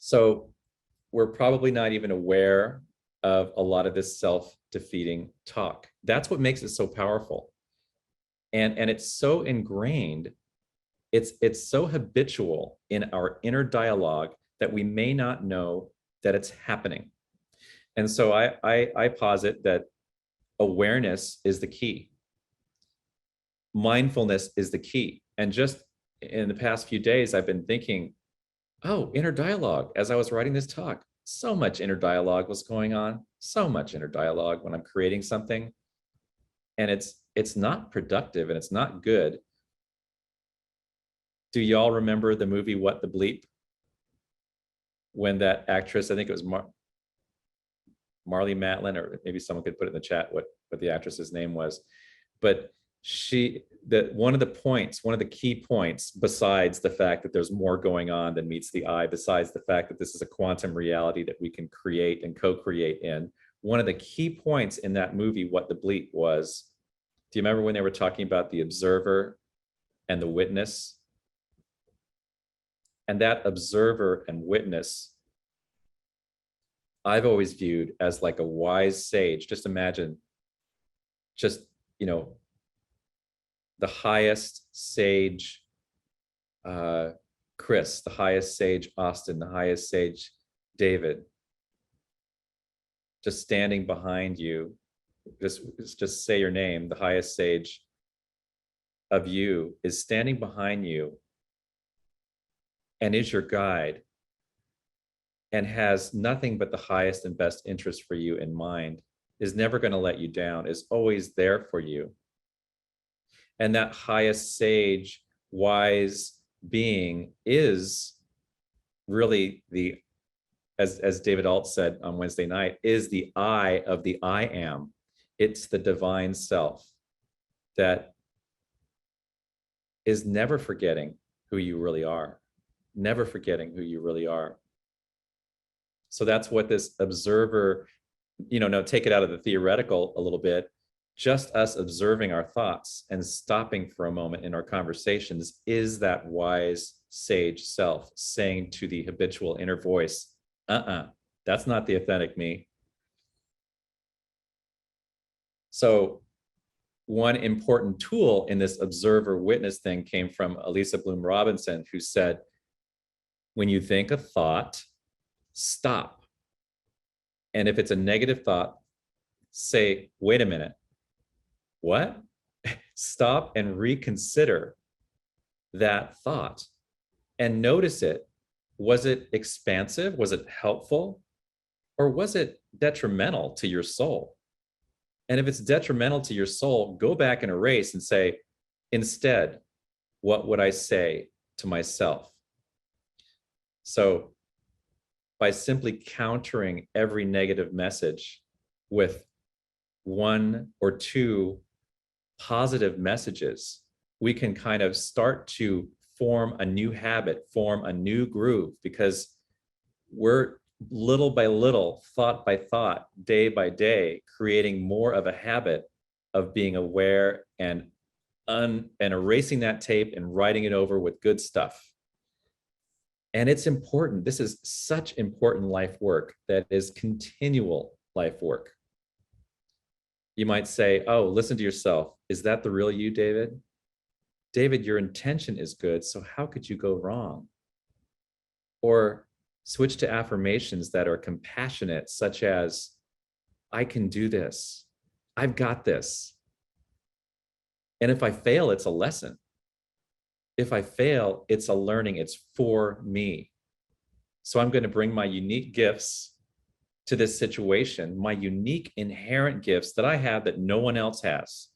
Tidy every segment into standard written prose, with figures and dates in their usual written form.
So we're probably not even aware of a lot of this self-defeating talk. That's what makes it so powerful. And it's so ingrained, it's so habitual in our inner dialogue that we may not know that it's happening. And so I posit that awareness is the key. Mindfulness is the key. And just in the past few days, I've been thinking, oh, inner dialogue. As I was writing this talk, so much inner dialogue was going on, so much inner dialogue when I'm creating something. And it's not productive and it's not good. Do y'all remember the movie What the Bleep? When that actress, I think it was Marlee Matlin, or maybe someone could put it in the chat what the actress's name was. But one of the key points, besides the fact that there's more going on than meets the eye, besides the fact that this is a quantum reality that we can create and co-create in, one of the key points in that movie, What the Bleep, was, do you remember when they were talking about the observer and the witness? And that observer and witness, I've always viewed as like a wise sage. Just imagine, just, the highest sage Chris, the highest sage Austin, the highest sage David, just standing behind you. Just say your name. The highest sage of you is standing behind you and is your guide and has nothing but the highest and best interest for you in mind, is never going to let you down, is always there for you. And that highest sage, wise being is really as David Alt said on Wednesday night, is the I of the I am. It's the divine self that is never forgetting who you really are, never forgetting who you really are. So that's what this observer, now take it out of the theoretical a little bit, just us observing our thoughts and stopping for a moment in our conversations is that wise sage self saying to the habitual inner voice, that's not the authentic me. So one important tool in this observer witness thing came from Elisa Bloom Robinson, who said, when you think a thought, stop. And if it's a negative thought, say, wait a minute, what? Stop and reconsider that thought and notice it. Was it expansive? Was it helpful? Or was it detrimental to your soul? And if it's detrimental to your soul, go back and erase and say, instead, what would I say to myself? So by simply countering every negative message with one or two positive messages, we can kind of start to form a new habit, form a new groove, because we're little by little, thought by thought, day by day, creating more of a habit of being aware and erasing that tape and writing it over with good stuff. And it's important. This is such important life work that is continual life work. You might say, oh, listen to yourself. Is that the real you, David? David, your intention is good, so how could you go wrong? Or switch to affirmations that are compassionate, such as, I can do this. I've got this. And if I fail, it's a lesson. If I fail, it's a learning. It's for me. So I'm going to bring my unique gifts to this situation, my unique inherent gifts that I have that no one else has,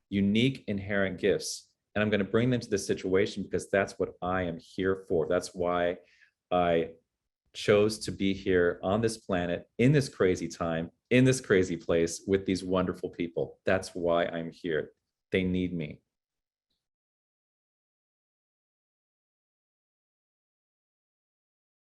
unique inherent gifts. And I'm going to bring them to this situation because that's what I am here for. That's why I chose to be here on this planet, in this crazy time, in this crazy place with these wonderful people. That's why I'm here. They need me.